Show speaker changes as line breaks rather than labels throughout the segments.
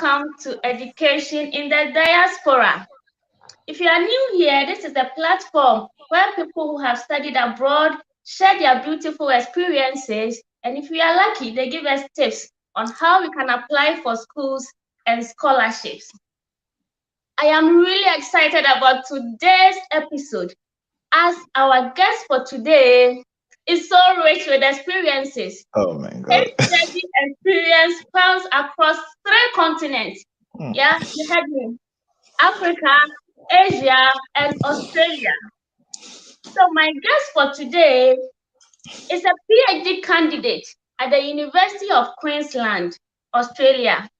welcome to Education in the Diaspora. If you are new here, this is a platform where people who have studied abroad share their beautiful experiences, and if we are lucky, they give us tips on how we can apply for schools and scholarships. I am really excited about today's episode as our guest for today is so rich with experiences.
Oh my God.
His study experience spans across 3 continents. Yeah, you heard me. Africa, Asia, and Australia. So my guest for today is a PhD candidate at the University of Queensland, Australia.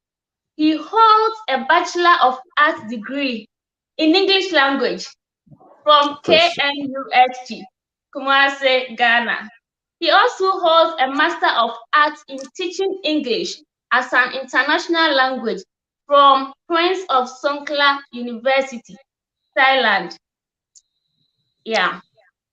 He holds a Bachelor of Arts degree in English language from KNUST, Kumasi, Ghana. He also holds a Master of Arts in Teaching English as an international language from Prince of Songkla University, Thailand. Yeah.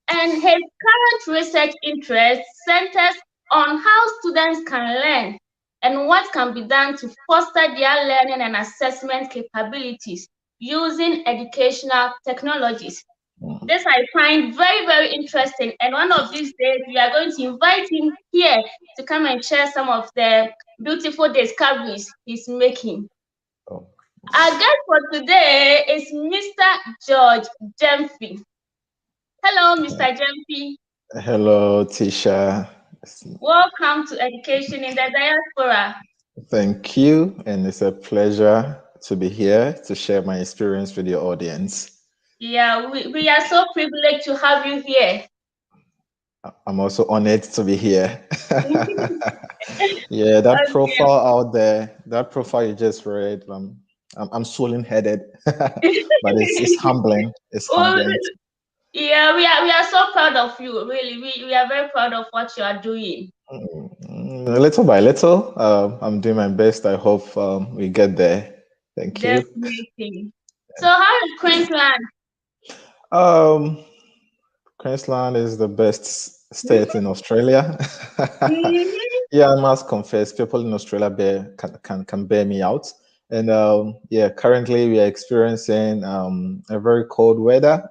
And his current research interest centers on how students can learn and what can be done to foster their learning and assessment capabilities using educational technologies. This I find very, very interesting. And one of these days, we are going to invite him here to come and share some of the beautiful discoveries he's making.
Oh.
Our guest for today is Mr. George Gyamfi. Hello, Mr. Gyamfi.
Hello, Tisha.
Welcome to Education in the Diaspora.
Thank you, and it's a pleasure to be here to share my experience with your audience.
Yeah, we are so privileged to have you here.
I'm also honored to be here. Yeah, that profile out there, that profile you just read, I'm swollen-headed, but it's humbling. It's humbling.
Yeah, we are so proud of you. Really, we are very proud of what you are doing.
Little by little, I'm doing my best. I hope we get there. Thank you.
Definitely. So, how is Queensland?
Queensland is the best state in Australia. Yeah, I must confess, people in Australia can bear me out. And yeah, currently we are experiencing a very cold weather,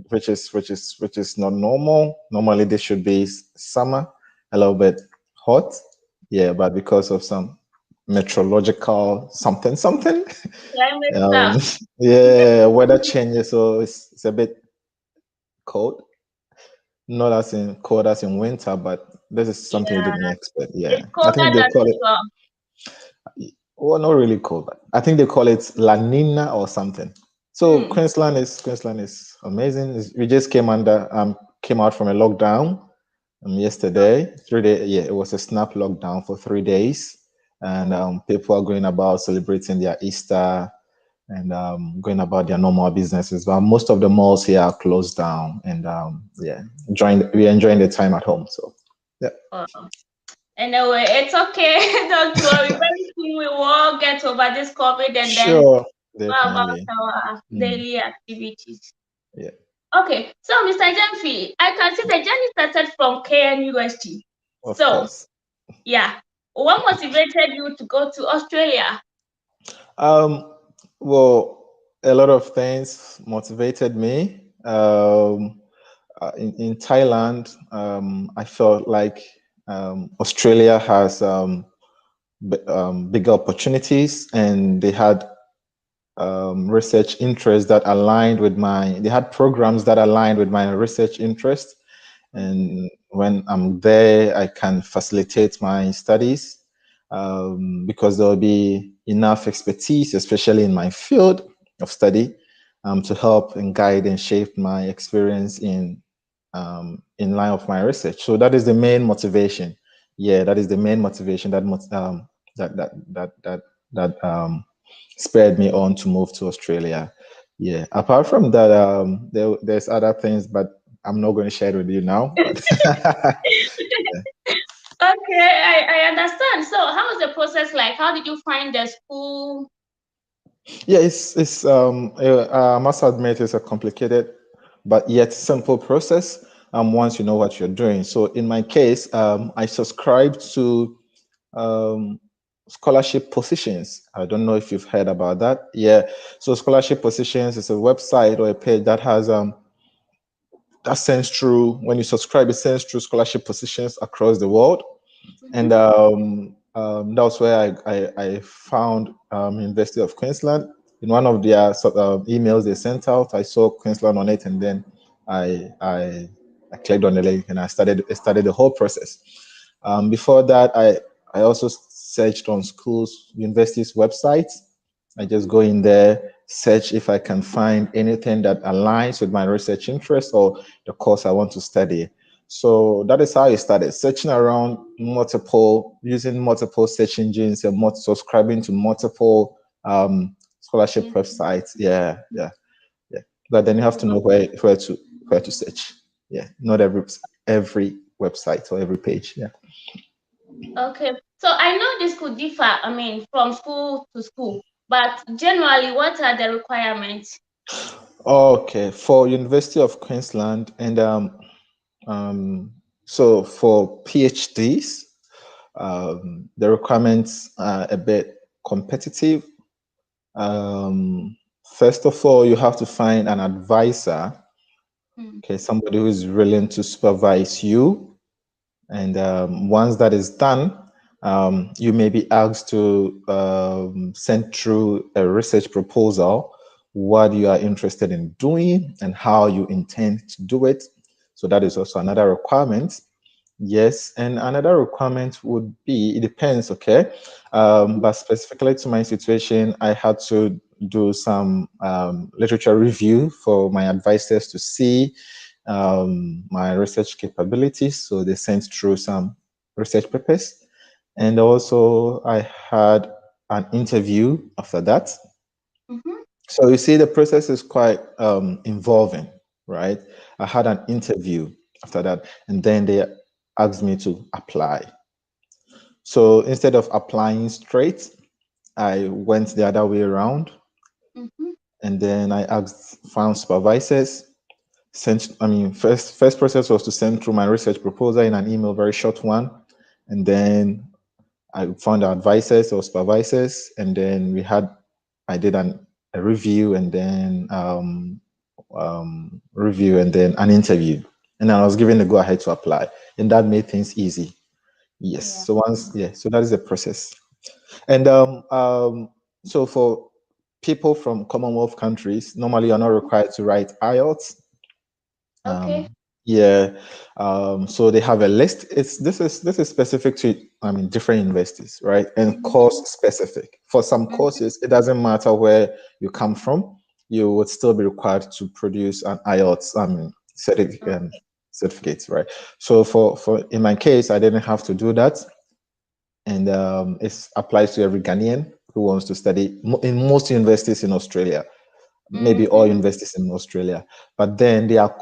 which is not normal. Normally this should be summer, a little bit hot. Yeah, but because of some meteorological something, yeah, weather changes, so it's a bit cold. Not as in cold as in winter, but this is something you didn't expect. Yeah,
it's colder
I think they call it.
Well,
not really cold, but I think they call it La Nina or something. So Queensland is amazing. We just came out from a lockdown yesterday. 3 days. Yeah, it was a snap lockdown for 3 days, and people are going about celebrating their Easter and going about their normal businesses. But most of the malls here are closed down, and yeah, we're enjoying the time at home. So yeah.
Anyway, it's okay. Don't worry. Very soon we will all get over this COVID and
sure,
then go about our daily activities.
Yeah.
Okay, so Mr. Gyamfi, I can see the journey started from KNUST.
Of course.
Yeah, what motivated you to go to Australia?
Well, a lot of things motivated me. In Thailand, I felt like Australia has bigger opportunities, and they had research interests that aligned with they had programs that aligned with my research interest. And when I'm there, I can facilitate my studies because there'll be enough expertise, especially in my field of study, to help and guide and shape my experience in line of my research. So that is the main motivation. Yeah, that is the main motivation that spurred me on to move to Australia. Yeah. Apart from that, there's other things, but I'm not going to share it with you now.
Yeah. Okay, I understand. So, how was the process like? How did you find the school?
Yeah, I must admit it's a complicated but yet simple process. Once you know what you're doing. So in my case, I subscribed to scholarship positions. I don't know if you've heard about that. Yeah. So scholarship positions is a website or a page that has that sends through, when you subscribe, it sends through scholarship positions across the world. And that was where I found University of Queensland. In one of their emails they sent out, I saw Queensland on it, and then I clicked on the link and I started the whole process. Before that, I also searched on schools, universities' websites. I just go in there, search if I can find anything that aligns with my research interest or the course I want to study. So that is how I started, searching around using multiple search engines and subscribing to multiple scholarship websites. Yeah. But then you have to know where to search. Yeah, not every website or every page. Yeah.
Okay, so I know this could differ, I mean, from school to school, but generally, what are the requirements?
Okay, for University of Queensland and so for PhDs, the requirements are a bit competitive. First of all, you have to find an advisor, okay, somebody who is willing to supervise you. And once that is done, you may be asked to send through a research proposal, what you are interested in doing and how you intend to do it. So that is also another requirement. Yes, and another requirement would be, it depends, okay? But specifically to my situation, I had to do some literature review for my advisors to see my research capabilities. So they sent through some research papers. And also I had an interview after that. So you see, the process is quite involving, right? I had an interview after that, and then they asked me to apply. So instead of applying straight, I went the other way around, and then I found supervisors. First process was to send through my research proposal in an email, very short one, and then I found advisors or supervisors, and then I did a review, and then an interview, and I was given the go ahead to apply, and that made things easy. Yes. So that is the process, and so for people from Commonwealth countries, normally you're not required to write IELTS.
Okay.
Yeah. So they have a list. This is specific to different universities, right? And course specific. For some courses, it doesn't matter where you come from. You would still be required to produce an IELTS certificate, right? So for in my case, I didn't have to do that, and it applies to every Ghanaian who wants to study in most universities in Australia. Maybe all universities in Australia, but then there are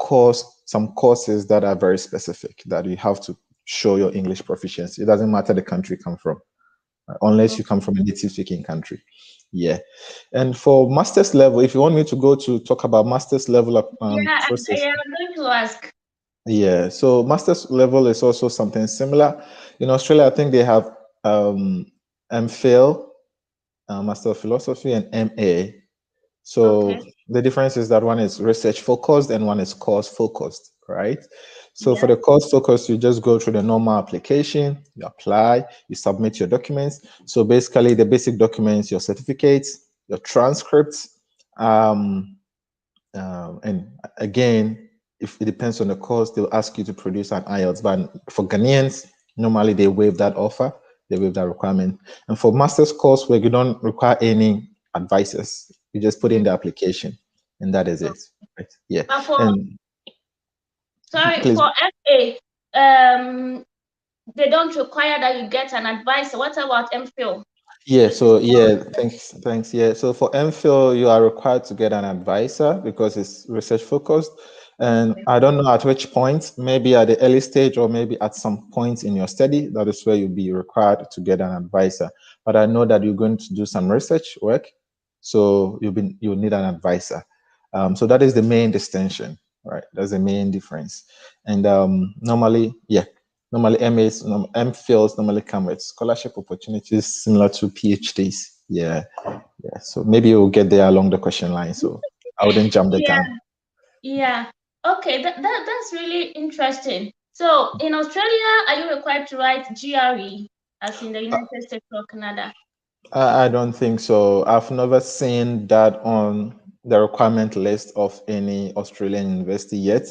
some courses that are very specific that you have to show your English proficiency. It doesn't matter the country you come from, unless you come from a native speaking country. Yeah. And for master's level, if you want me to go to talk about master's level process.
I'm going to ask.
Yeah, so master's level is also something similar. In Australia, I think they have MPhil, Master of Philosophy, and MA. So the difference is that one is research focused and one is course focused, right? So for the course focused, you just go through the normal application, you apply, you submit your documents. So basically the basic documents, your certificates, your transcripts, and again, if it depends on the course, they'll ask you to produce an IELTS. But for Ghanaians, normally they waive that offer, they waive that requirement. And for master's coursework, you don't require any advisors. You just put in the application, and that is it. Right? Yeah.
But for
please.
for FA, they don't require that you get an advisor. What about MPhil?
Yeah, thanks. Yeah, so for MPhil, you are required to get an advisor because it's research focused. And I don't know at which point, maybe at the early stage or maybe at some point in your study, that is where you'll be required to get an advisor. But I know that you're going to do some research work, so you'll need an advisor. So that is the main distinction, right? That's the main difference. And normally, yeah. Normally, MPhils normally come with scholarship opportunities similar to PhDs. Yeah, yeah. So maybe we'll get there along the question line. So I wouldn't jump the gun.
Yeah. Okay, that's really interesting. So in Australia, are you required to write GRE as in the United States or Canada?
I don't think so. I've never seen that on the requirement list of any Australian university yet.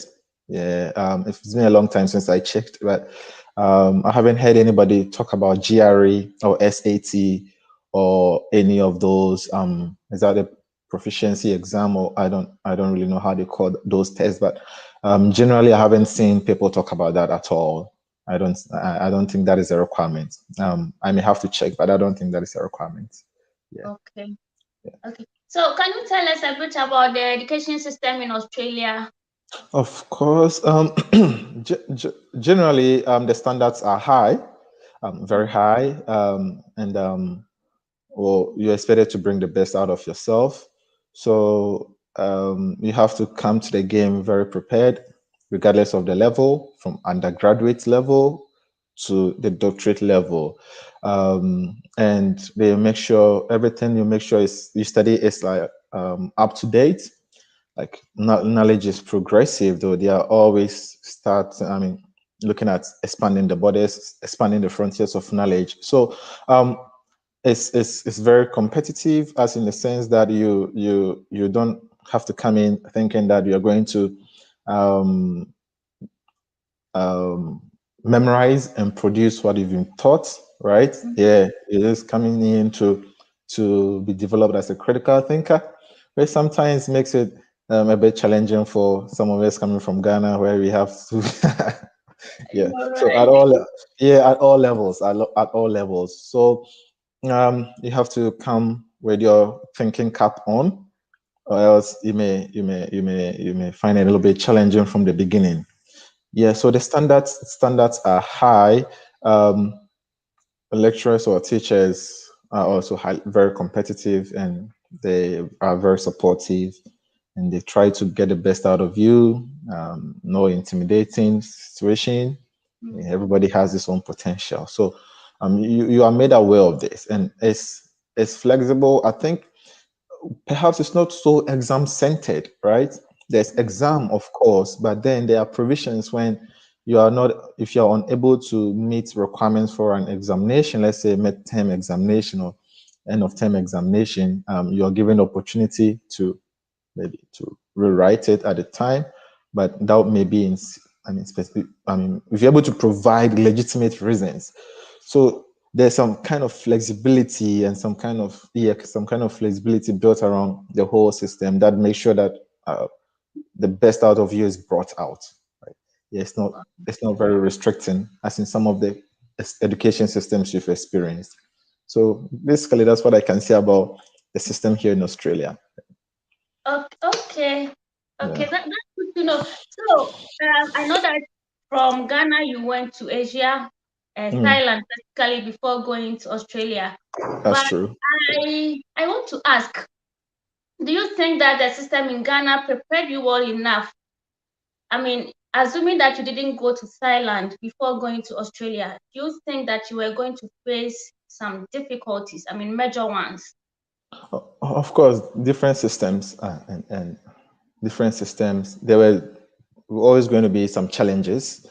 Yeah, it's been a long time since I checked, but I haven't heard anybody talk about GRE or SAT or any of those. Is that a proficiency exam, or I don't really know how they call those tests, but generally I haven't seen people talk about that at all. I don't think that is a requirement. I may have to check, but I don't think that is a requirement. Yeah.
Okay. Yeah. Okay. So can you tell us a bit about the education system in Australia?
Of course. Generally, the standards are high, very high, and well, you're expected to bring the best out of yourself. So you have to come to the game very prepared, regardless of the level, from undergraduate level to the doctorate level. And they make sure everything you make sure is you study is like up to date. Like knowledge is progressive, though they are always looking at expanding the borders, expanding the frontiers of knowledge. So it's very competitive, as in the sense that you don't have to come in thinking that you're going to um, memorize and produce what you've been taught, right? Yeah, it is coming in to be developed as a critical thinker, which sometimes makes it a bit challenging for some of us coming from Ghana, where we have to yeah. So at all levels, at all levels. So you have to come with your thinking cap on, or else you may find it a little bit challenging from the beginning. Yeah, so the standards are high. Lecturers or teachers are also very competitive, and they are very supportive, and they try to get the best out of you. No intimidating situation. Everybody has his own potential. So you are made aware of this, and it's flexible. I think perhaps it's not so exam centered, right? There's exam, of course, but then there are provisions when you are not, if you're unable to meet requirements for an examination, let's say mid-term examination or end of term examination, you're given opportunity to maybe to rewrite it at the time, but that may be in, specific, if you're able to provide legitimate reasons. So there's some kind of flexibility and some kind of flexibility built around the whole system that makes sure that the best out of you is brought out. Right? Yeah, it's not very restricting, as in some of the education systems you've experienced. So basically, that's what I can say about the system here in Australia.
Okay, that's good to know. So I know that from Ghana you went to Asia, Thailand, basically before going to Australia.
That's true.
I want to ask, do you think that the system in Ghana prepared you well enough? I mean, assuming that you didn't go to Thailand before going to Australia, do you think that you were going to face some difficulties? I mean, major ones.
Of course, different systems and different systems. There were always going to be some challenges.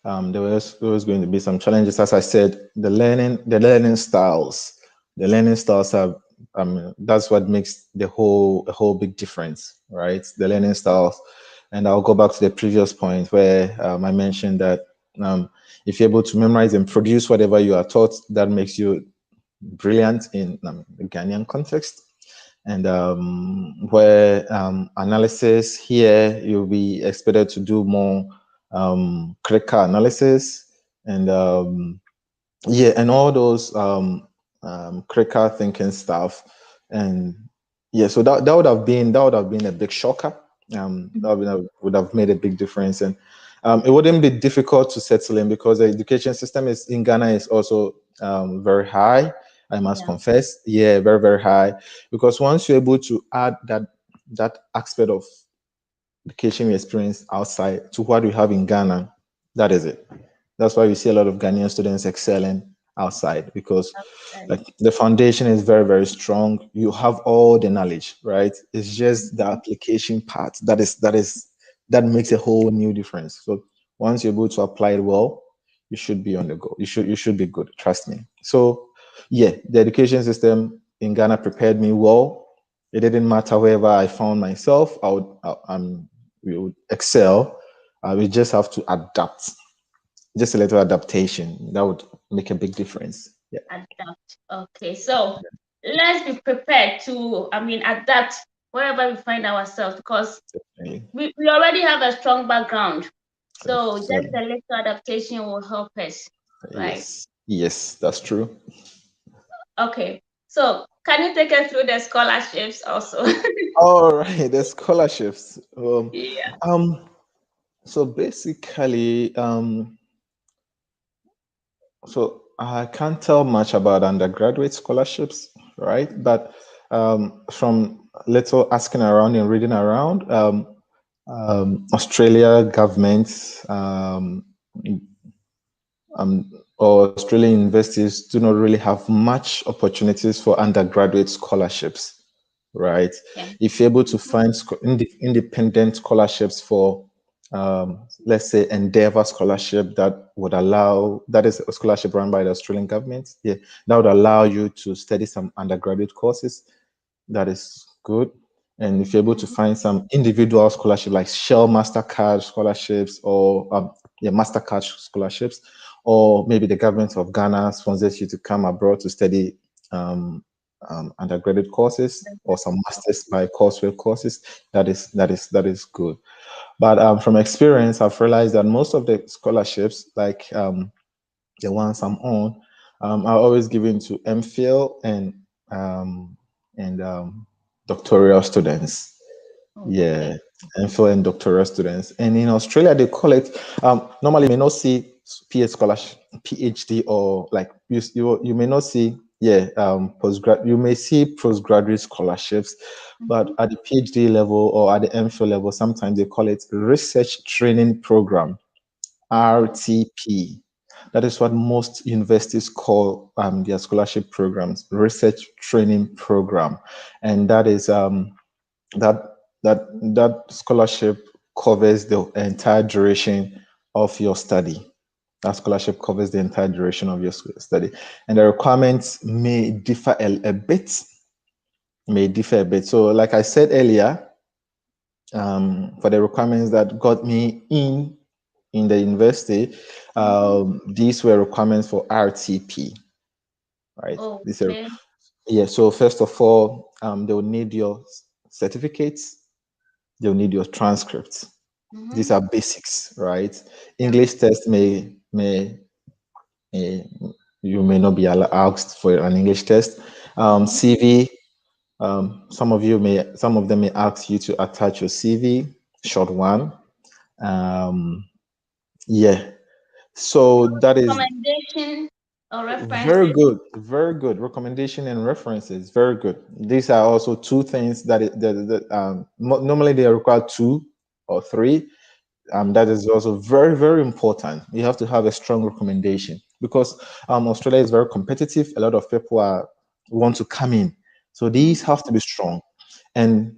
There was always going to be some challenges. As I said, the learning styles. The learning styles have. That's what makes a whole big difference, right? The learning styles. And I'll go back to the previous point where I mentioned that if you're able to memorize and produce whatever you are taught, that makes you brilliant in the Ghanaian context. And where analysis here, you'll be expected to do more critical analysis and yeah, and all those critical thinking stuff. And yeah, so that would have been a big shocker. That would have made a big difference, and it wouldn't be difficult to settle in because the education system is in Ghana is also very high. I must confess, yeah, very very high. Because once you're able to add that aspect of education experience outside to what we have in Ghana, that is it. That's why we see a lot of Ghanaian students excelling outside, because
Okay.
like the foundation is very, very strong. You have all the knowledge, right? It's just the application part that makes a whole new difference. So once you're able to apply it well, you should be on the go. You should be good. Trust me. So yeah, the education system in Ghana prepared me well. It didn't matter wherever I found myself. We would excel. We just have to adapt. Just a little adaptation that would make a big difference. Yeah.
Adapt. Okay, so let's be prepared to, adapt wherever we find ourselves, because
Definitely.
we already have a strong background. So just
Definitely.
a little adaptation will help us, right?
Yes. Yes, that's true.
Okay. So can you take us through the scholarships also?
All right, the scholarships.
Yeah.
Um, so basically, so I can't tell much about undergraduate scholarships, right? But from little asking around and reading around, Australia government or Australian universities do not really have much opportunities for undergraduate scholarships, right?
Yeah.
If you're able to find independent scholarships for, let's say, Endeavour scholarship, that is a scholarship run by the Australian government, yeah, that would allow you to study some undergraduate courses. That is good. And if you're able to
Mhm.
find some individual scholarship like Shell Mastercard scholarships or Mastercard scholarships, or maybe the government of Ghana sponsors you to come abroad to study undergraduate courses or some masters by courseware courses, that is good. But from experience, I've realized that most of the scholarships, like the ones I'm on, are always given to MPhil um, and doctoral students.
Okay.
Yeah, MPhil and doctoral students. And in Australia, they call it, normally you may not see PhD scholarship, PhD, or like you may not see, yeah, postgrad. You may see postgraduate scholarships, but
Mhm.
at the PhD level or at the MPhil level, sometimes they call it research training program.
Oh,
RTP. That is what most universities call their scholarship programs, research training program, and that is that that scholarship covers the entire duration of your study. That scholarship covers the entire duration of your study, and the requirements may differ a bit. May differ a bit. So, like I said earlier, for the requirements that got me in the university,
mhm.
these were requirements for RTP, right? These are,
Okay.
yeah. So first of all, they'll need your certificates. They'll need your transcripts. These
Mhm.
are basics, right?
Yeah.
English test may you may not be asked for an English test.
Mhm.
CV. Some of them may ask you to attach your CV, short one. Um, yeah. So that is
Recommendation or
very
references.
good, very good. Recommendation and references, very good. These are also two things that normally they require two or three. That is also very, very important. You have to have a strong recommendation because Australia is very competitive. A lot of people want to come in, so these
Mhm.
have to be strong. And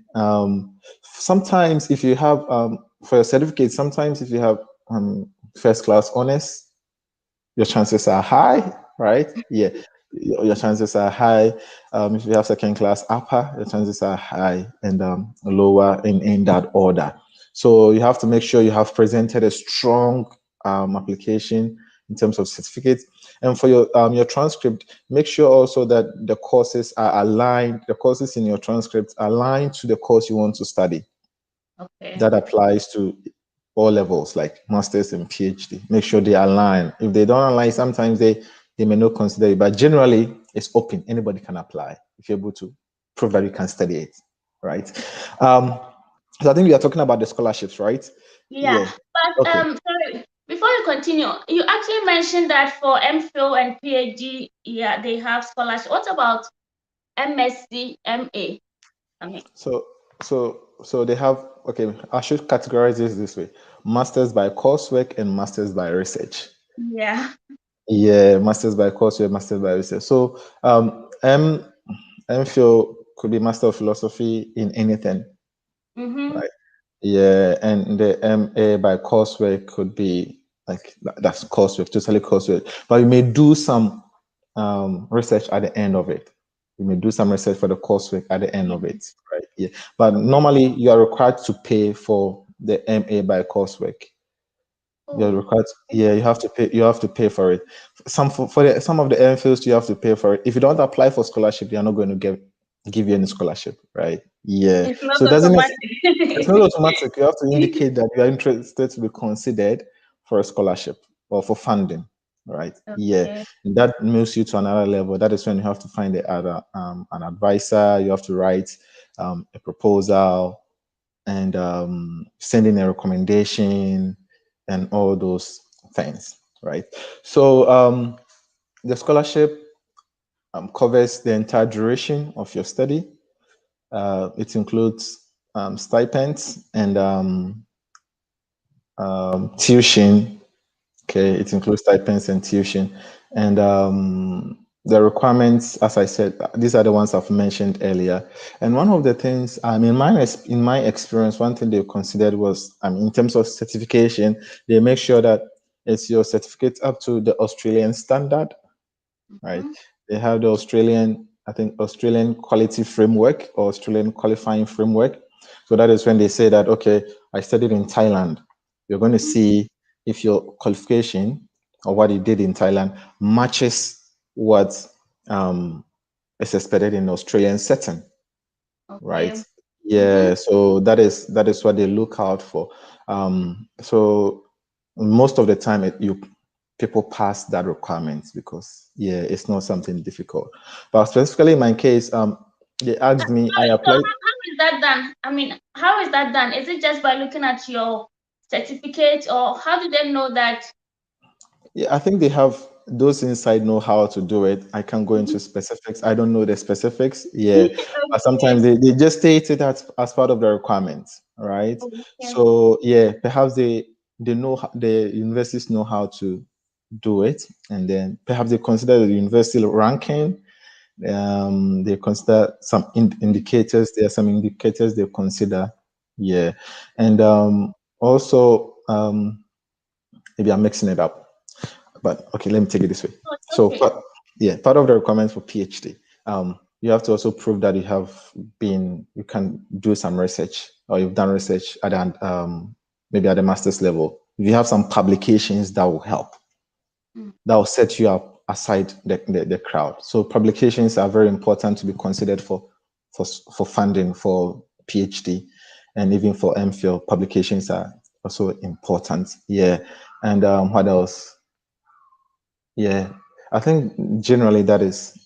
sometimes, if you have for your certificate, sometimes if you have first class honors, your chances are high, right? Yeah, your chances are high. If you have second class upper, your chances are high, and lower in that order. So you have to make sure you have presented a strong application in terms of certificates. And for your transcript, make sure also that the courses are aligned. The courses in your transcript align to the course you want to study.
Okay.
That applies to all levels, like masters and PhD. Make sure they align. If they don't align, sometimes they may not consider it, but generally it's open. Anybody can apply if you're able to prove that you can study it, right? Um, so I think we are talking about the scholarships, right?
Yeah.
Yeah.
But
Okay.
sorry, before you continue, you actually mentioned that for MPhil and PhD, yeah, they have scholarship. What about MSc, MA? I mean,
So they have, okay, I should categorize this way: masters by coursework and masters by research.
Yeah.
Yeah, masters by courseware, masters by research. So MPhil could be Master of Philosophy in anything,
Mm-hmm.
right? Yeah, and the MA by courseware could be like that's courseware, totally courseware. But you may do some research at the end of it. You may do some research for the coursework at the end
Yeah.
of it, right? Yeah. But normally you are required to pay for the MA by coursework. You're
Oh,
required. Yeah, you have to pay. You have to pay for it. Some of the MPhils you have to pay for it. If you don't apply for scholarship, they are not going to give you any scholarship, right? Yeah.
it's not
So it doesn't. It's not
automatic.
automatic. You have to indicate that you are interested to be considered for a scholarship or for funding, right? Yeah.
Okay.
And that moves you to another level. That is when you have to find the other an advisor. You have to write a proposal and send in a recommendation and all those things, right? So the scholarship covers the entire duration of your study. It includes stipends and tuition. Okay, it includes stipends and tuition, and the requirements, as I said, these are the ones I've mentioned earlier. And one of the things, in my experience, one thing they considered was, in terms of certification, they make sure that it's your certificate up to the Australian standard, right?
Mhm.
They have the Australian, I think, Australian quality framework or Australian qualifying framework. So that is when they say that, okay, I studied in Thailand. You're going to
Mhm.
see if your qualification or what you did in Thailand matches what is expected in Australian setting, right?
Okay.
Yeah,
Mhm.
so that is what they look out for. So most of the time, you people pass that requirement because yeah, it's not something difficult. But specifically in my case, they asked me, I
Sorry, so
applied.
how is that done? I mean, how is that done? Is it just by looking at your certificate, or how do they know that?
Yeah, I think they have those inside know how to do it. I can't go into
Mhm.
specifics. I don't know the specifics. Yeah, but sometimes
Okay.
they just state it as part of the requirements, right?
Okay.
So yeah, perhaps they know the universities know how to do it, and then perhaps they consider the university ranking. They consider some indicators. There are some indicators they consider. Yeah, and also maybe I'm mixing it up. But okay, let me take it this way.
Oh, it's
So,
okay.
part of the requirements for PhD, you have to also prove that you can do some research or you've done research at maybe at the master's level. If you have some publications, that will help.
Mm.
That will set you up aside the crowd. So publications are very important to be considered for funding for PhD and even for MPhil. Publications are also important. Yeah, and what else? Yeah, I think generally that is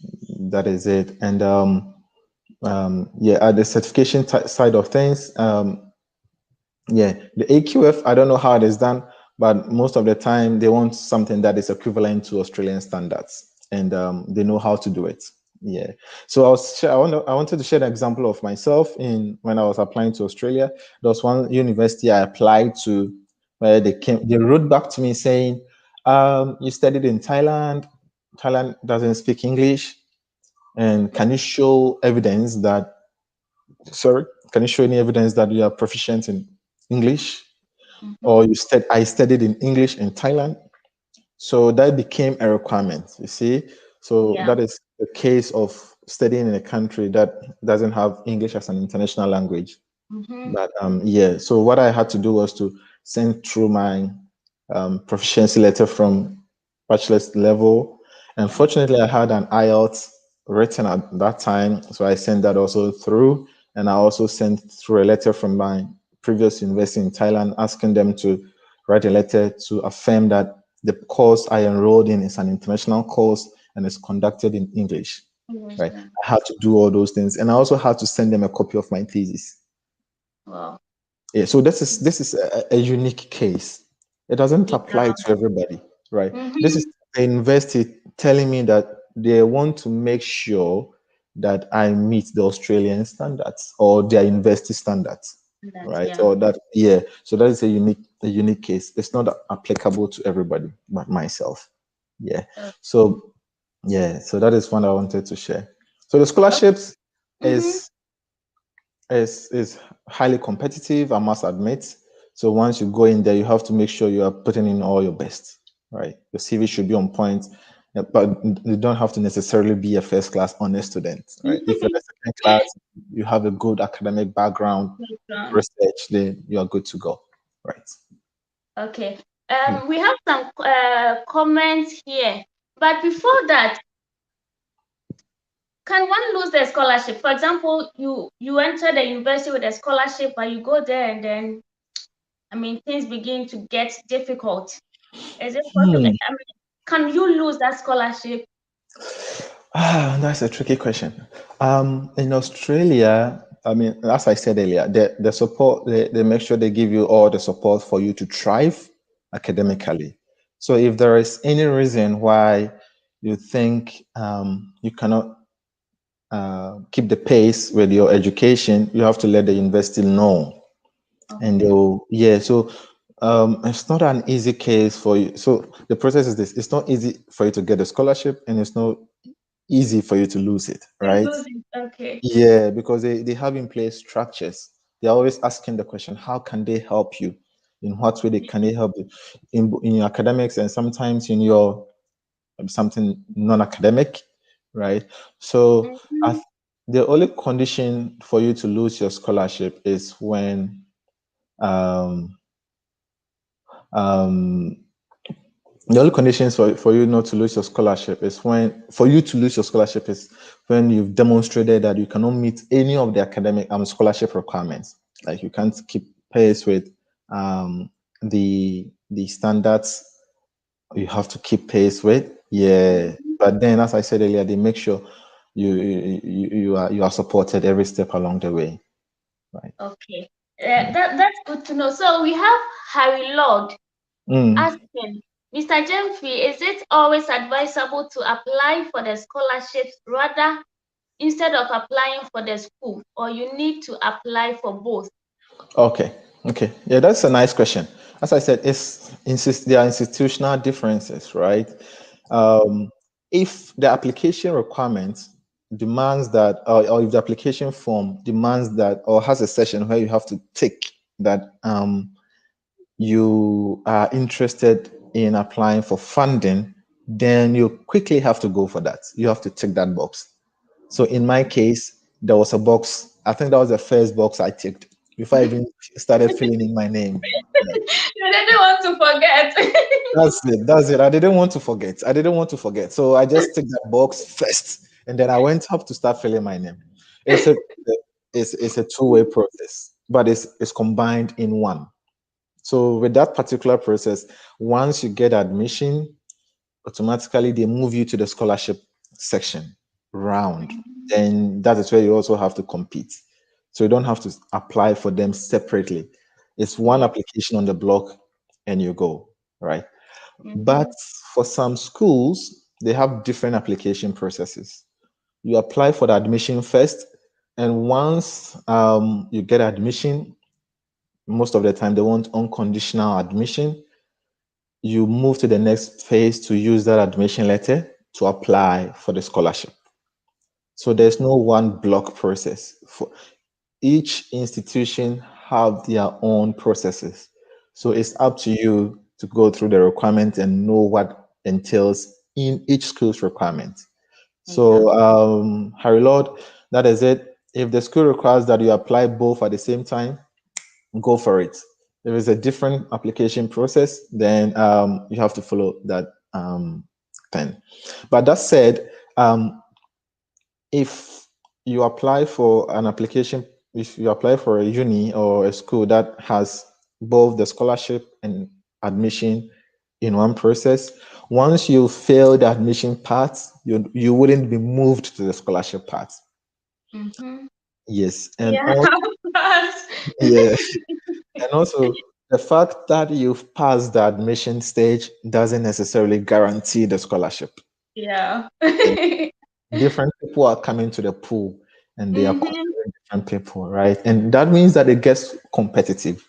it. And yeah, at the certification side of things, yeah, the AQF, I don't know how it is done, but most of the time they want something that is equivalent to Australian standards, and they know how to do it. Yeah. So I wanted to share an example of myself in when I was applying to Australia. There was one university I applied to where they wrote back to me saying, you studied in Thailand. Thailand doesn't speak English, and can you show evidence that sorry, can you show any evidence that you are proficient in English?
Mhm.
Or I studied in English in Thailand. So that became a requirement, you see. So
Yeah.
that is the case of studying in a country that doesn't have English as an international language.
Mhm.
But yeah, so what I had to do was to send through my proficiency letter from bachelor's level. And
Yeah.
fortunately, I had an IELTS written at that time, so I sent that also through. And I also sent through a letter from my previous university in Thailand, asking them to write a letter to affirm that the course I enrolled in is an international course and is conducted in English.
English.
Right?
Yeah.
I had to do all those things, and I also had to send them a copy of my thesis.
Wow.
Yeah, so this is a unique case. It doesn't apply
Yeah.
to everybody, right? This is
Mhm.
the university telling me that they want to make sure that I meet the Australian standards or their university standards. right?
Yeah.
Or that, yeah. So that is a unique case. It's not applicable to everybody but myself. Yeah.
Uh,
So yeah. So that is one I wanted to share. So the
okay.
scholarships
Mm-hmm.
is highly competitive, I must admit. So once you go in there, you have to make sure you are putting in all your best, right? Your CV should be on point, but you don't have to necessarily be a first class honor student, right? If you're a second class, you have a good academic background, research, then you are good to go, right?
Okay.
Yeah.
We have some comments here, but before that, can one lose their scholarship? For example, you enter the university with a scholarship, but you go there and then, I mean, things begin to get difficult. Is it possible?
Hmm.
I mean, can you lose that scholarship?
That's a tricky question. In Australia, I mean, as I said earlier, the support, they make sure they give you all the support for you to thrive academically. So if there is any reason why you think you cannot keep the pace with your education, you have to let the university know. And
Okay.
they'll, yeah, so it's not an easy case for you. So the process is this: it's not easy for you to get a scholarship, and it's not easy for you to lose it,
You
right?
lose it. Okay.
Yeah, because they have in place structures. They're always asking the question, how can they help you? In what way can they help you in your academics and sometimes in your something non-academic, right? So
Mm-hmm.
the only condition for you to lose your scholarship is when um, um, the only conditions for you not to lose your scholarship is when for you to lose your scholarship is when you've demonstrated that you cannot meet any of the academic scholarship requirements. Like you can't keep pace with the standards you have to keep pace with. Yeah.
Mm-hmm.
But then as I said earlier, they make sure you are supported every step along the way. Right.
Okay.
Yeah.
That's good to know. So we have Harry Lord
Mm.
asking, Mr. Gyamfi, is it always advisable to apply for the scholarships rather instead of applying for the school, or you need to apply for both?
Okay. Okay. Yeah, that's a nice question. As I said, there are institutional differences, right? Um, if the application requirement demands that, or if the application form demands that, or has a section where you have to tick that you are interested in applying for funding, then you quickly have to go for that. You have to tick that box. So in my case, there was a box. I think that was the first box I ticked before I even started filling in my name. Right.
You didn't want to forget.
That's it. That's it. I didn't want to forget. I didn't want to forget. So I just ticked that box first, and then I went up to start filling my name. It's a it's a two-way process, but it's combined in one. So with that particular process, once you get admission, automatically they move you to the scholarship section round. Then that is where you also have to compete. So you don't have to apply for them separately. It's one
Yeah.
application on the block and you go, right? But
Mm-hmm.
for some schools, they have different application processes. You apply for the admission first, and once you get admission, most of the time they want unconditional admission. You move to the next phase to use that admission letter to apply for the scholarship. So there's no one block process. For each institution have their own processes. So it's up to you to go through the requirements and know what entails in each school's requirement.
Yeah.
So Harry Lord, that is it. If the school requires that you apply both at the same time, go for it. If it's a different application process, then you have to follow that thing. But that said, if you apply for an application, if you apply for a uni or a school that has both the scholarship and admission in one process, once you fail the admission part, you wouldn't be moved to the scholarship part.
Mm-hmm.
Yes, and
Yeah,
also,
of course.
yeah, and also the fact that you've passed the admission stage doesn't necessarily guarantee the scholarship.
Yeah.
Yeah. Different people are coming to the pool, and they are considering different people, right? And that means that it gets competitive.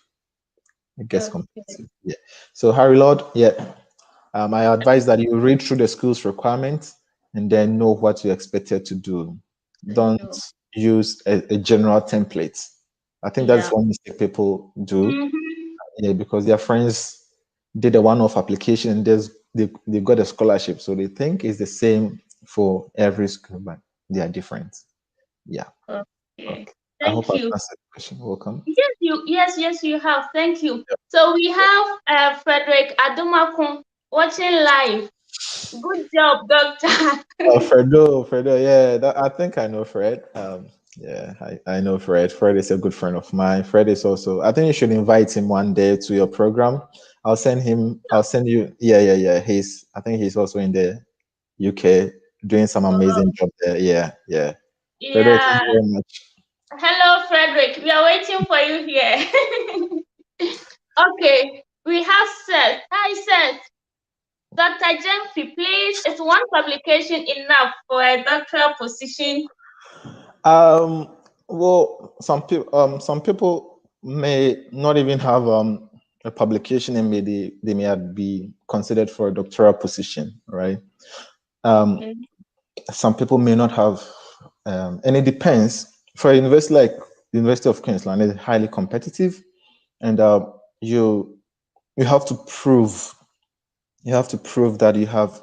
It gets competitive. Yeah. So Harry Lord, yeah, I advise that you read through the school's requirements and then know what you're expected to do. Don't use a general template. I think that's one mistake people do. Yeah, because their friends did a one-off application and they got a scholarship. So they think it's the same for every school, but they are different. Yeah.
Okay.
I hope
Thank
I've
you.
answered the question. Welcome.
Yes, you have. Thank you. So we have Frederick Adumakun watching live. Good job, doctor.
Oh, Fredo, yeah, I think I know Fred. Yeah, I know Fred. Fred is a good friend of mine. Fred is also, I think you should invite him one day to your program. I'll send you, yeah. I think he's also in the UK doing some amazing job there. Yeah. Fredo, thank
Yeah.
you very much.
Hello, Frederick. We are waiting for you here. Okay, we have Seth. Hi, Seth. Dr. Gyamfi, please, is one publication enough for a doctoral position?
Well, some people may not even have a publication, and they may be considered for a doctoral position, right? Some people may not have, and it depends. For a university like the University of Queensland, it's highly competitive, and you have to prove that you have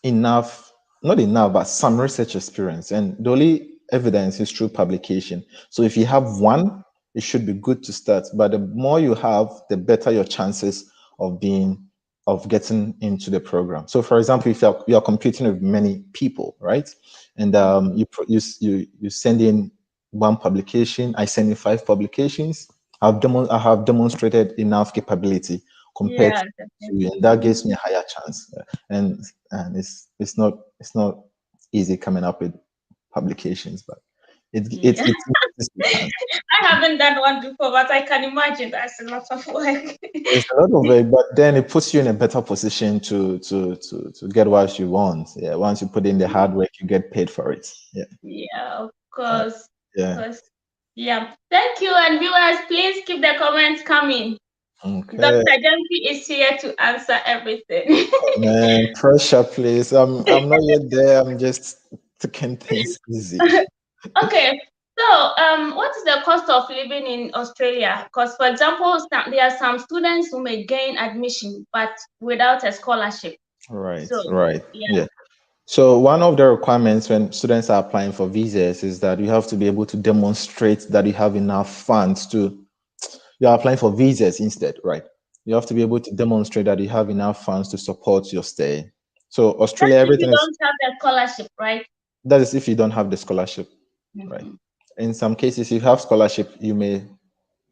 enough, not enough, but some research experience. And the only evidence is through publication. So if you have one, it should be good to start. But the more you have, the better your chances of getting into the program. So for example, if you're competing with many people, right? And you send in one publication, I send in 5 publications. I have demonstrated enough capability compared to you, and that gives me a higher chance. And it's not easy coming up with publications, but it's
I haven't done one before, but I can imagine that's a lot of work.
it's a lot of it, but then it puts you in a better position to get what you want. Yeah, once you put in the hard work, you get paid for it.
Yeah, of course.
Yeah.
Of course. Yeah. Thank you, and viewers, please keep the comments coming.
Okay.
Dr. Gyamfi is here to answer everything.
Man, pressure, please. I'm not yet there. I'm just taking things easy.
Okay. So, what is the cost of living in Australia? Because, for example, there are some students who may gain admission, but without a scholarship.
Right.
So,
Right. Yeah. So one of the requirements when students are applying for visas is that you have to be able to demonstrate that you have enough funds you're applying for visas instead, right? You have to be able to demonstrate that you have enough funds to support your stay. So Australia,
that's if you
everything is,
don't have the scholarship, right?
that is if you don't have the scholarship, right? In some cases, you have scholarship, you may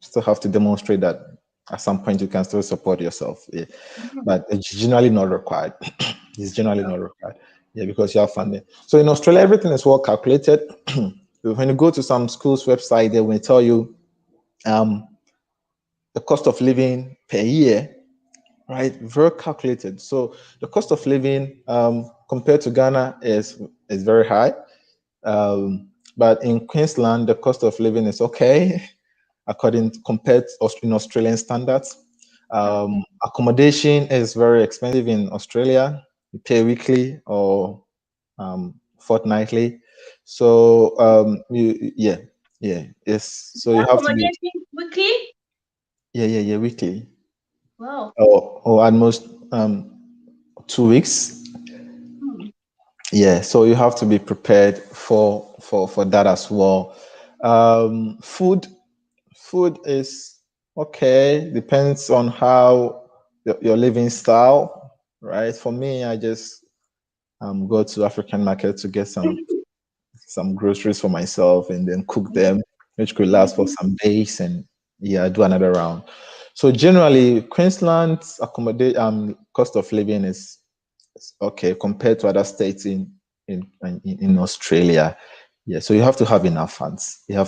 still have to demonstrate that at some point you can still support yourself. Yeah. But it's generally not required. It's generally not required. Yeah, because you have funding. So in Australia, everything is well calculated. When you go to some schools' website, they will tell you the cost of living per year, right? Very calculated. So the cost of living compared to Ghana is very high. But in Queensland, the cost of living is okay, compared in Australian standards. Accommodation is very expensive in Australia. You pay weekly or fortnightly. So so you have to be
weekly.
Yeah, weekly.
Wow.
Or at most 2 weeks. Yeah, so you have to be prepared for that as well. Food is okay, depends on how your living style, right? For me, I just go to African market to get some groceries for myself and then cook them, which could last for some days, and do another round. So generally, Queensland's cost of living is okay compared to other states in Australia. Yeah, so you have to have enough funds.
So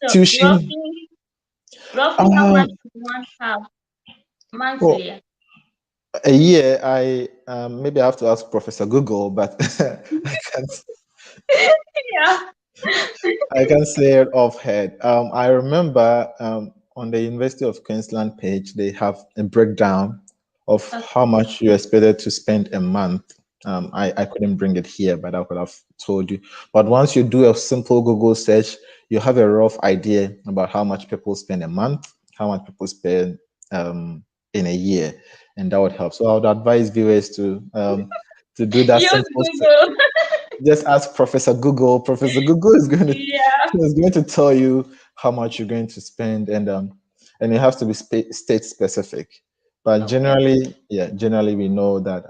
Tuition.
roughly how much do you want to have monthly?
Well, a year, I maybe I have to ask Professor Google, but I can't.
Yeah.
I can say it offhand. I remember on the University of Queensland page, they have a breakdown of
Okay.
how much you expected to spend a month. I couldn't bring it here, but I could have told you. But once you do a simple Google search, you have a rough idea about how much people spend a month, how much people spend in a year, and that would help. So I would advise viewers to do that
Use
simple.
Google.
Just ask Professor Google. Professor Google is going to
Yeah.
is going to tell you how much you're going to spend, and it has to be state specific. But
Okay.
generally, yeah, generally we know that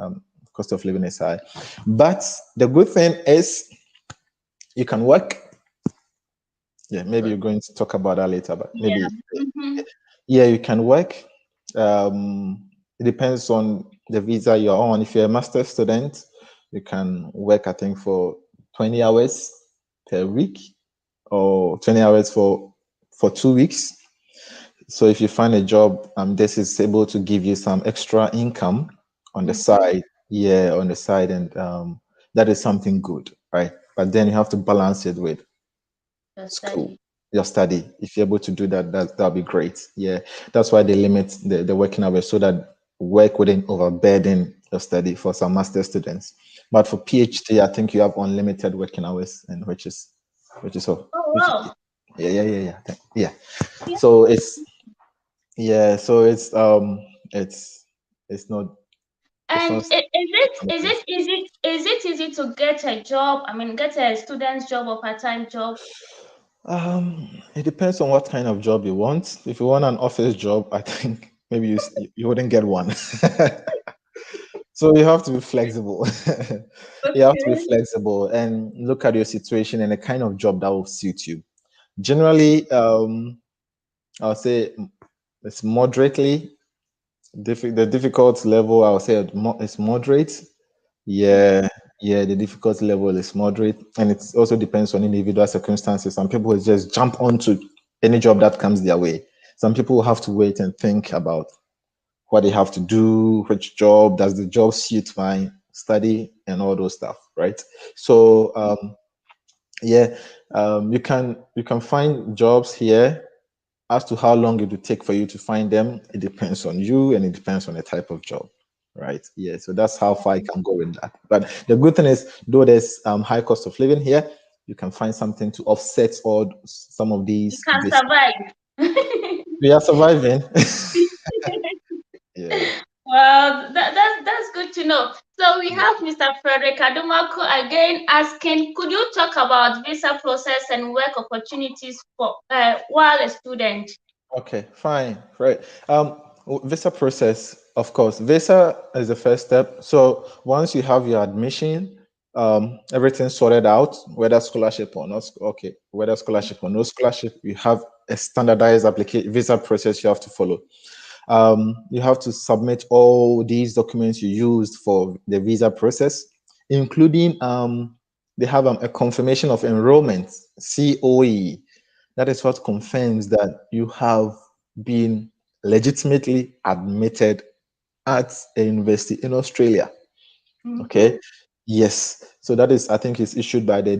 cost of living is high. But the good thing is you can work. Yeah, maybe you're going to talk about that later, but
Yeah.
maybe
Mm-hmm.
yeah, you can work. It depends on the visa you're on. If you're a master's student, you can work, I think, for 20 hours per week or 20 hours for 2 weeks. So if you find a job, this is able to give you some extra income on the
Mm-hmm.
side. Yeah, on the side, and that is something good, right? But then you have to balance it with
The
school,
study.
your study. If you're able to do that, that'll be great. Yeah, that's why they limit the working hours so that work wouldn't overburden your study for some master students. But for PhD, I think you have unlimited working hours, and which is all.
Oh
Which,
wow.
yeah.
Yeah.
So it's yeah, so it's it's not it's
And
not.
is it easy to get a job? I mean, get a student's job or part-time job?
It depends on what kind of job you want. If you want an office job, I think maybe you wouldn't get one. So you have to be flexible. You have to be
Okay.
flexible and look at your situation and the kind of job that will suit you. Generally, I'll say it's moderately the difficult level. I'll say it's moderate.
Okay.
Yeah, yeah, the difficulty level is moderate, and it also depends on individual circumstances. Some people will just jump onto any job that comes their way. Some people will have to wait and think about what they have to do, which job does the job suit my study, and all those stuff, right? So yeah, you can find jobs here. As to how long it will take for you to find them, it depends on you and it depends on the type of job, right? Yeah, so that's how far I can go with that. But the good thing is, though there's high cost of living here, you can find something to offset all some of
You
these
can
basic.
survive.
We are surviving. Yeah.
Well, that's good to know. So we have Mr. Frederick Adumako again asking, could you talk about visa process and work opportunities for while a student?
Okay, fine, right. Visa process, of course. Visa is the first step. So once you have your admission, everything sorted out, whether scholarship or not, okay, whether scholarship or no scholarship, you have a standardized application visa process you have to follow. You have to submit all these documents you used for the visa process, including they have a confirmation of enrollment, COE. That is what confirms that you have been legitimately admitted at a university in Australia.
Mm-hmm.
Okay. Yes. So that is, I think, is issued by the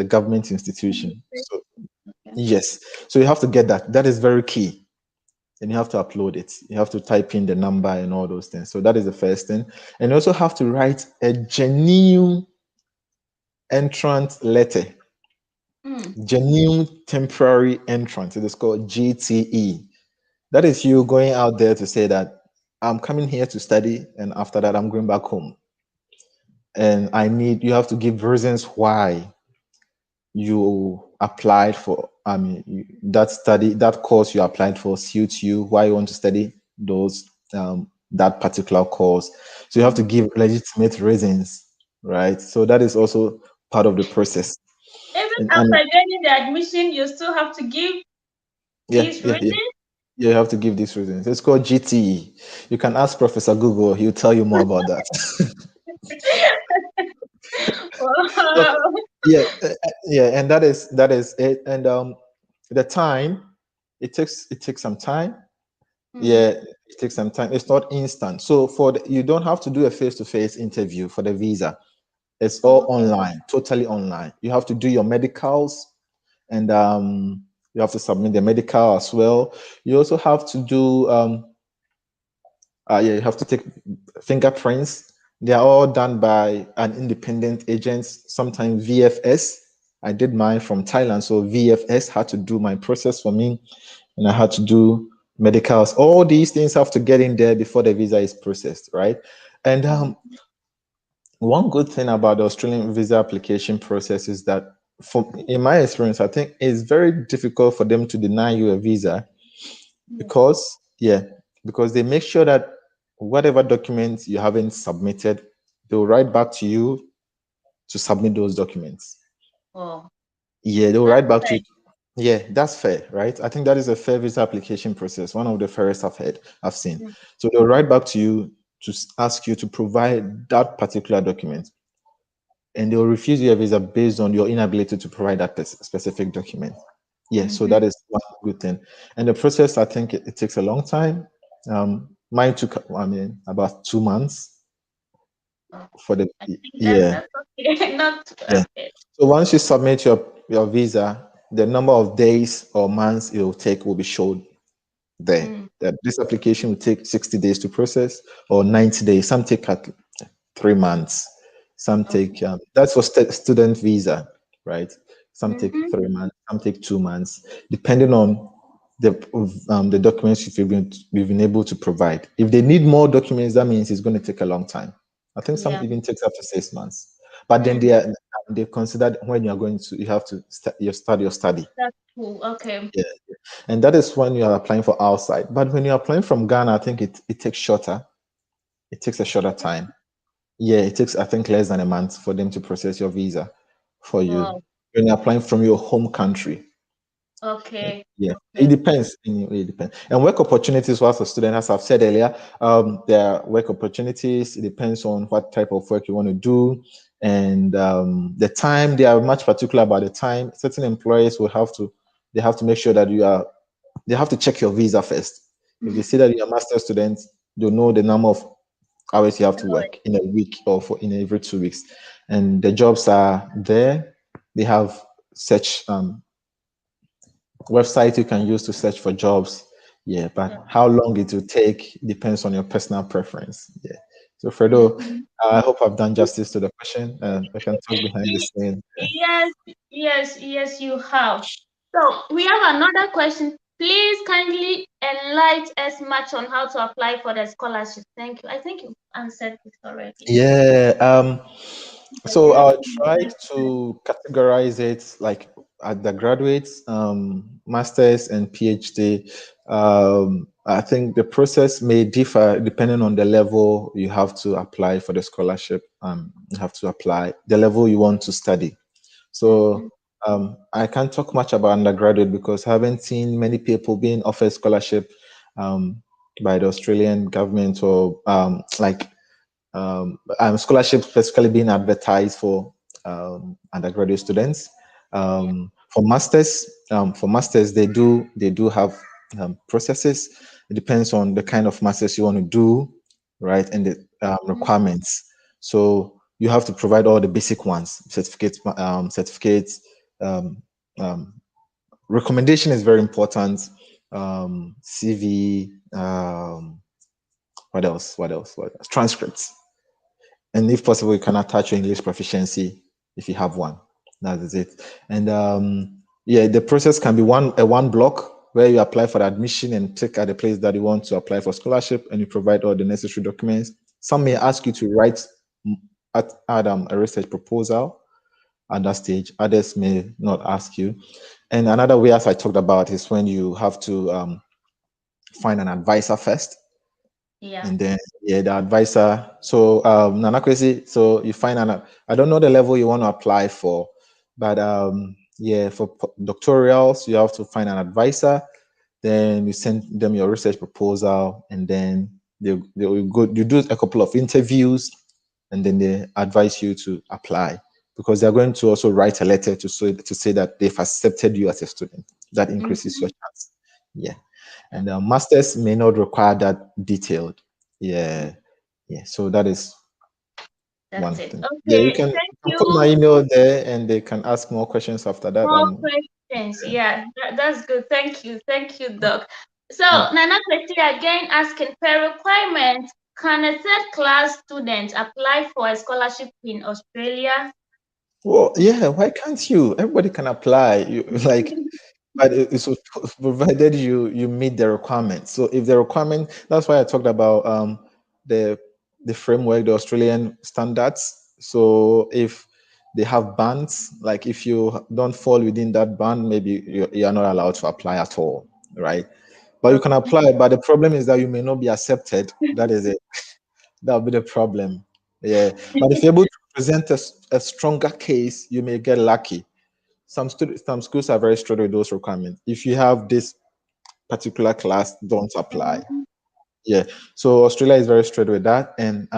government institution. So
Okay.
yes. So you have to get that. That is very key. And you have to upload it. You have to type in the number and all those things. So that is the first thing. And you also have to write a genuine entrance letter,
Mm.
genuine temporary entrance. It is called GTE. That is you going out there to say that I'm coming here to study, and after that, I'm going back home. And you have to give reasons why you applied for, that course you applied for suits you, why you want to study that particular course. So you have to
Mm.
give legitimate reasons, right? So that is also part of the process.
Even
And
after getting the admission, you still have to give
yeah,
these
yeah, yeah.
reasons.
You have to give these reasons. It's called GTE. You can ask Professor Google, he'll tell you more about that. So,
Wow.
yeah, yeah, and that is it. And the time it takes some time.
Mm.
Yeah, it takes some time. It's not instant. So you don't have to do a face-to-face interview for the visa. It's all online, totally online. You have to do your medicals, and you have to submit the medical as well. You also have to do you have to take fingerprints. They are all done by an independent agent, sometimes VFS. I did mine from Thailand, so VFS had to do my process for me, and I had to do medicals. All these things have to get in there before the visa is processed, right? And one good thing about the Australian visa application process is that, in my experience, I think it's very difficult for them to deny you a visa because they make sure that whatever documents you haven't submitted, they'll write back to you to submit those documents.
Oh,
Yeah, they'll write back to you. Yeah, that's fair, right? I think that is a fair visa application process, one of the fairest I've seen. So they'll write back to you to ask you to provide that particular document, and they'll refuse you a visa based on your inability to provide that specific document. Yeah, so that is one good thing. And the process, I think it takes a long time. Mine took, about 2 months for the,
I think
yeah.
that's okay. Not
Yeah.
okay.
So once you submit your visa, the number of days or months it will take will be showed there. That this application will take 60 days to process, or 90 days. Some take 3 months. Some take that's for student visa, right? Some take 3 months. Some take 2 months, depending on the documents you've been able to provide. If they need more documents, that means it's going to take a long time. I think some even takes up to 6 months. But then they consider when you are going to, you have to start your study.
That's cool. Okay.
Yeah. And that is when you are applying for outside. But when you're applying from Ghana, I think it takes shorter. It takes a shorter time. Yeah, it takes, I think, less than a month for them to process your visa for you
Wow.
when you're applying from your home country.
Okay.
Yeah, it
Okay.
depends. It depends. And work opportunities for a student, as I've said earlier, there are work opportunities. It depends on what type of work you want to do, and the time. They are much particular about the time. Certain employers will have to, they have to make sure that they have to check your visa first. If they say that you're a master student, they'll know the number of hours you have to work in a week or in every 2 weeks, and the jobs are there. They have such website you can use to search for jobs. Yeah, but how long it will take depends on your personal preference. Yeah. So Fredo, I hope I've done justice to the question. I can talk behind the scene.
Yes, you have. So we have another question. Please kindly enlighten us much on how to apply for the scholarship. Thank you. I think you answered this already.
Yeah. So I'll try to categorize it like at the graduates, masters, and PhD. I think the process may differ depending on the level you have to apply for the scholarship. You have to apply the level you want to study. So I can't talk much about undergraduate because I haven't seen many people being offered scholarship by the Australian government, or scholarships specifically being advertised for undergraduate students. For masters, they do have processes. It depends on the kind of masters you want to do, right, and the requirements. So you have to provide all the basic ones: certificates. Um, um, Recommendation is very important. CV. What else? What else? What else? Transcripts. And if possible, you can attach your English proficiency if you have one. That is it. And yeah, the process can be one block where you apply for admission and click at the place that you want to apply for scholarship, and you provide all the necessary documents. Some may ask you to write add a research proposal at that stage. Others may not ask you. And another way, as I talked about, is when you have to find an advisor first. And then the advisor. So Nana Kwesi, so you find I don't know the level you want to apply for, but for doctorals, you have to find an advisor. Then you send them your research proposal, and then they will go. You do a couple of interviews, and then they advise you to apply, because they're going to also write a letter to say that they've accepted you as a student. That increases your chance. Yeah. And masters may not require that detailed. Yeah. So that is
That's it.
Yeah, you
Okay,
can
thank
put my
you.
email there, and they can ask more questions after that.
More questions.
Yeah.
Yeah, that's good. Thank you, Doc. So
Yeah.
Nana Kwesi again asking per requirement, can a third class student apply for a scholarship in Australia?
Well, yeah. Why can't you? Everybody can apply. You like, but it's provided you meet the requirements. So if the requirement, that's why I talked about the the framework, the Australian standards. So if they have bands, like if you don't fall within that band, maybe you are not allowed to apply at all, right? But you can apply. But the problem is that you may not be accepted. That is it. That'll be the problem. Yeah. But if you're able to present a stronger case, you may get lucky. Some schools are very strict with those requirements. If you have this particular class, don't apply.
Mhm.
Yeah. So Australia is very strict with that, and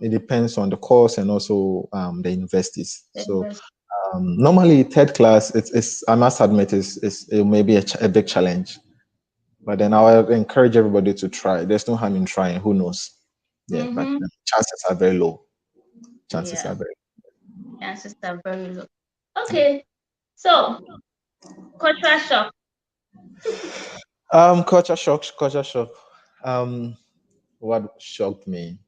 it depends on the course and also the universities. So normally third class, it's I must admit, it may be a big challenge. But then I would encourage everybody to try. There's no harm in trying. Who knows? Yeah, but
Mhm.
the chances are very low. Chances are
Yeah,
very
chances are very low.
low.
Okay, so cultural shock.
Culture shock, culture shock. Um, what shocked me?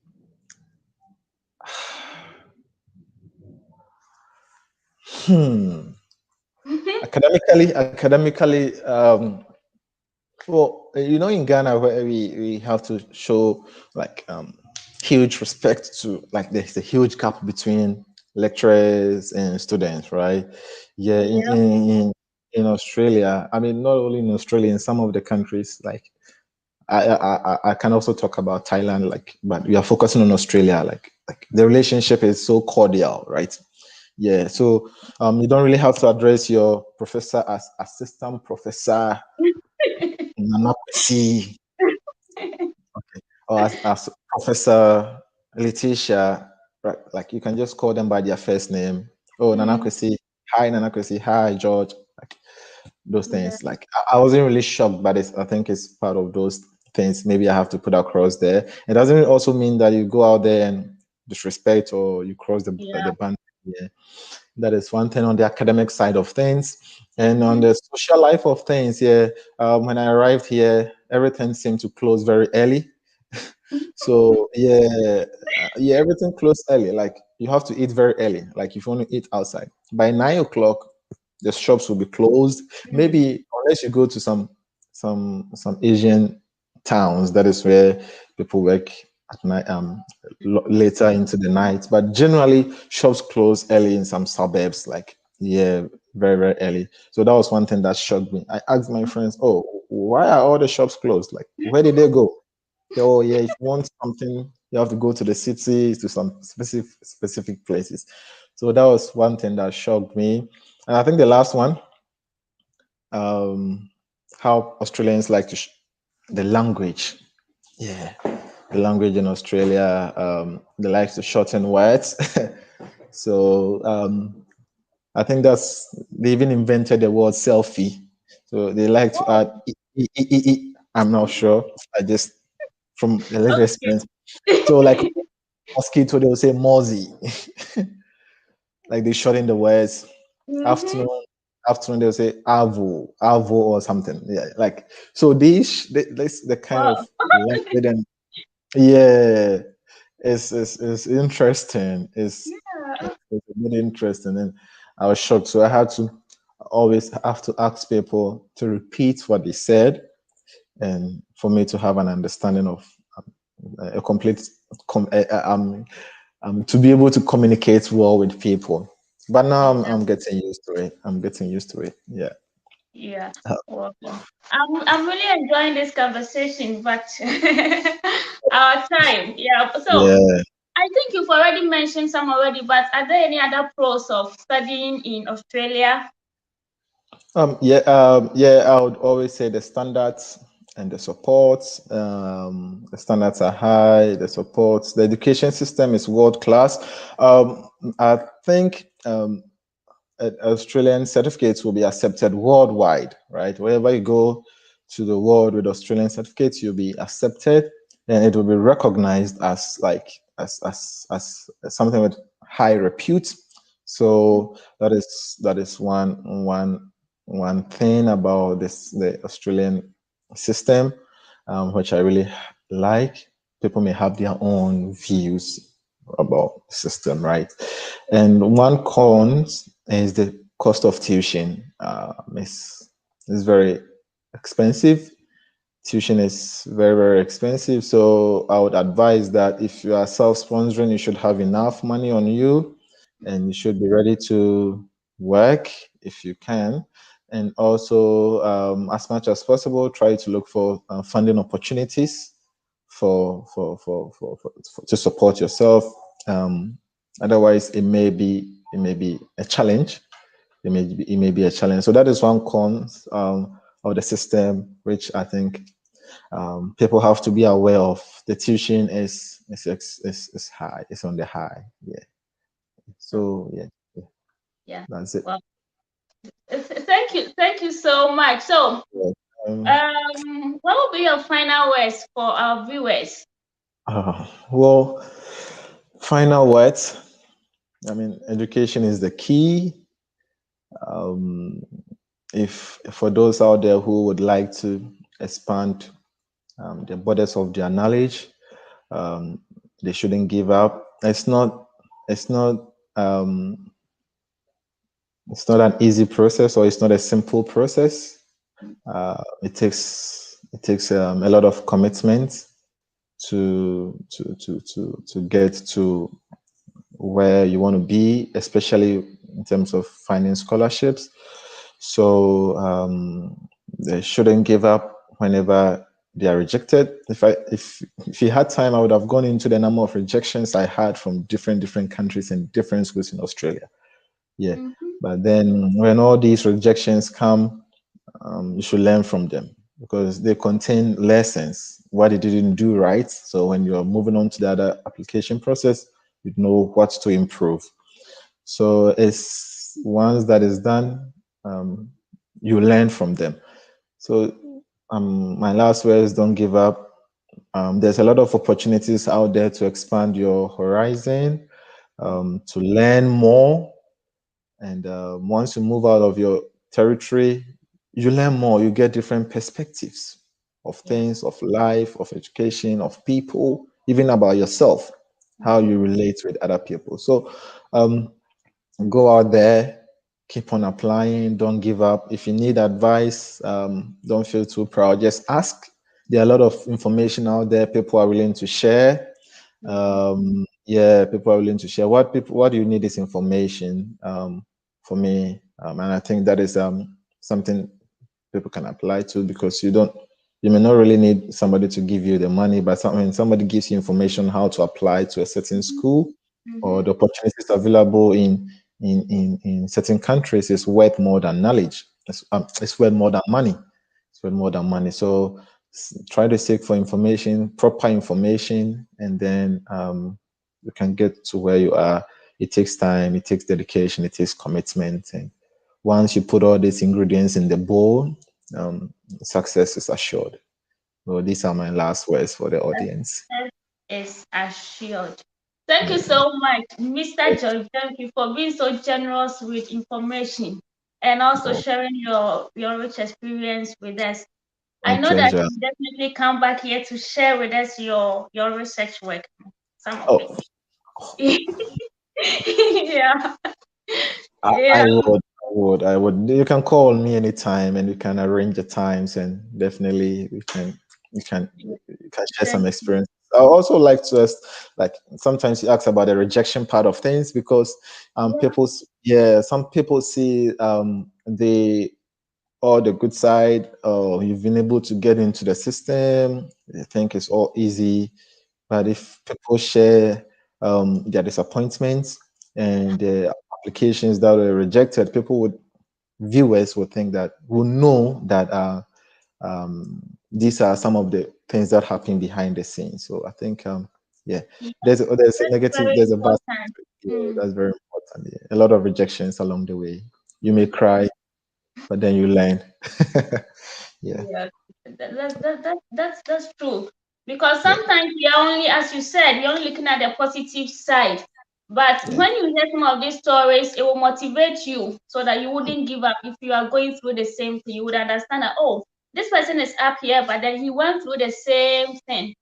Hmm. Academically, well, in Ghana where we have to show like huge respect to, like, there's a huge gap between lecturers and students, right? Yeah,
Yep.
in Australia, I mean, not only in Australia, in some of the countries, like I can also talk about Thailand, like, but we are focusing on Australia, like the relationship is so cordial, right? Yeah, so you don't really have to address your professor as assistant professor Nanakwesi, or as Professor Letitia, right? Like you can just call them by their first name. Oh,
Mm,
Nanakwesi, hi Nanakwesi, hi George, like those
yeah,
things. Like I wasn't really shocked, but I think it's part of those things. Maybe I have to put across there. It doesn't also mean that you go out there and disrespect or you cross the
yeah.
band. Yeah, that is one thing on the academic side of things. And on
Mm-hmm.
the social life of things, yeah, when I arrived here, everything seemed to close very early. So yeah, everything closed early. Like you have to eat very early. Like if you want to eat outside by 9 o'clock, the shops will be closed.
Mm,
Maybe unless you go to some Asian towns, that is where people work at night, later into the night. But generally, shops close early in some suburbs. Like yeah, very very early. So that was one thing that shocked me. I asked my friends, "Oh, why are all the shops closed? Like where did they go?" Oh yeah, if you want something, you have to go to the city, to some specific places. So that was one thing that shocked me. And I think the last one, um, how Australians like to the language. Yeah, the language in Australia, they like to shorten words. So I think they even invented the word selfie. So they like to add I'm not sure. I just from a little
okay.
experience. So like mosquito, they will say mozzie. Like they shorten the words.
Mm-hmm.
Afternoon, they'll say avo or something. Yeah, like so this the kind
Wow.
of language, and yeah, it's interesting.
Yeah.
It's really interesting, and I was shocked. So I had to always have to ask people to repeat what they said, and for me to have an understanding of a complete to be able to communicate well with people. But now I'm
Exactly.
getting used to it. I'm getting used to it. Yeah.
Yeah. Welcome. I'm really enjoying this conversation, but our time. Yeah. So
Yeah.
I think you've already mentioned some already, but are there any other pros of studying in Australia?
Yeah. I would always say the standards and the support. The standards are high. The support. The education system is world class. I think Australian certificates will be accepted worldwide, right? Wherever you go to the world with Australian certificates, you'll be accepted. then it will be recognized as like as something with high repute. So that is one thing about the Australian system, which I really like. People may have their own views about the system, right? And one cons is the cost of tuition. It's very expensive. Tuition is very, very expensive. So I would advise that if you are self-sponsoring, you should have enough money on you and you should be ready to work if you can. And also, as much as possible, try to look for funding opportunities to support yourself. Otherwise, it may be a challenge. It may be a challenge. So that is one con of the system, which I think people have to be aware of. The tuition is high. It's on the high. Yeah. So yeah,
Yeah.
that's it.
Well, thank you so much. So,
Yeah.
what will be your final words for our viewers?
Well, final words. I mean, education is the key. Um, if for those out there who would like to expand the borders of their knowledge, um, they shouldn't give up. It's not um, it's not an easy process, or it's not a simple process. It takes a lot of commitment to get to where you want to be, especially in terms of finding scholarships. So they shouldn't give up whenever they are rejected. If you had time, I would have gone into the number of rejections I had from different countries and different schools in Australia. Yeah,
Mm-hmm.
but then when all these rejections come, you should learn from them because they contain lessons, what you didn't do right. So when you're moving on to the other application process, you know what to improve. So it's once that is done, you learn from them. So my last words: don't give up. There's a lot of opportunities out there to expand your horizon, to learn more, and once you move out of your territory, you learn more. You get different perspectives of
Yeah.
things, of life, of education, of people, even about yourself, how
Mm-hmm.
you relate with other people. So um, go out there, keep on applying, don't give up. If you need advice, don't feel too proud, just ask. There are a lot of information out there people are willing to share.
Mm-hmm.
Yeah, people are willing to share. What do you need is information, for me, and I think that is something people can apply to, because you may not really need somebody to give you the money, but when somebody gives you information how to apply to a certain school, or
Mm-hmm.
the opportunities available in certain countries, is worth more than knowledge. It's worth more than money. It's worth more than money. So try to seek for information, proper information, and then you can get to where you are. It takes time, it takes dedication, it takes commitment, and once you put all these ingredients in the bowl, success is assured. So these are my last words for the audience.
Success is assured. Thank you
Yeah.
so much, Mr. George Gyamfi, for being so generous with information and also
Oh,
sharing your rich experience with us. I
my
know that
pleasure.
you definitely come back here to share with us your research work, some of it.
Oh,
Yeah,
I
yeah,
would. You can call me anytime, and we can arrange the times, and definitely we can share some
thank you.
experience. I also like to just, like, sometimes you ask about the rejection part of things, because
Yeah,
some people see the all the good side. Oh, you've been able to get into the system. They think it's all easy. But if people share their disappointments
yeah,
and the applications that were rejected, viewers would think that, will know that these are some of the things that happen behind the scenes. So I think, yeah,
yeah.
there's a
That's
negative,
very
there's a bad,
important.
yeah,
Mm.
that's very important. Yeah. A lot of rejections along the way. You may cry, but then you learn. Yeah.
Yeah, that's true. Because sometimes we are only, as you said, we're only looking at the positive side. But when you hear some of these stories, it will motivate you so that you wouldn't give up. If you are going through the same thing, you would understand that, oh, this person is up here, but then he went through the same thing.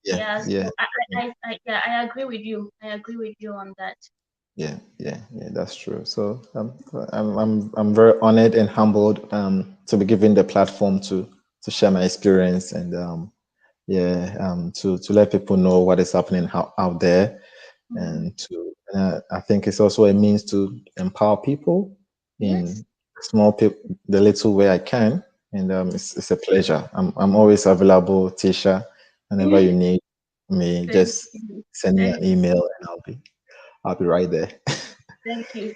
Yeah.
So I agree with you. I agree with you on that.
Yeah, that's true. So I'm very honored and humbled to be given the platform to share my experience and to let people know what is happening out there, and I think it's also a means to empower people in the little way I can, and it's a pleasure. I'm always available, Tisha, whenever you need me. Just send me an email and I'll be right there.
Thank you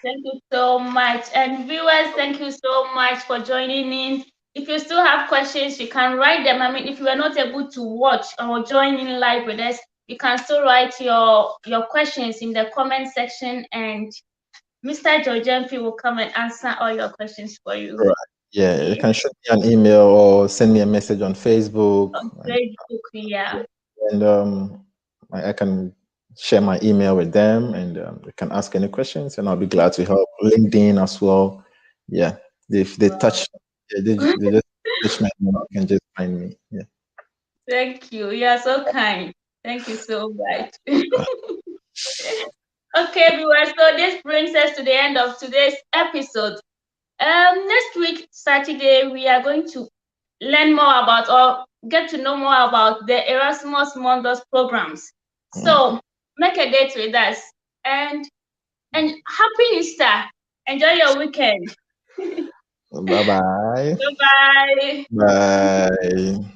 so much. And viewers, thank you so much for joining in. If you still have questions, you can write them. I mean, if you are not able to watch or join in live with us, you can still write your questions in the comment section, and Mr. George Gyamfi will come and answer all your questions for you.
Right. Yeah, you can shoot me an email or send me a message on Facebook. And I can share my email with them, and they can ask any questions, and I'll be glad to help. LinkedIn as well. Yeah, if they touch, they just touch my email, you can just find me. Yeah.
Thank you. You are so kind. Thank you so much. Okay, viewers. So this brings us to the end of today's episode. Next week, Saturday, we are going to learn more about or get to know more about the Erasmus Mundus programs. So make a date with us, and happy Easter. Enjoy your weekend.
Bye-bye.
Bye-bye.
Bye.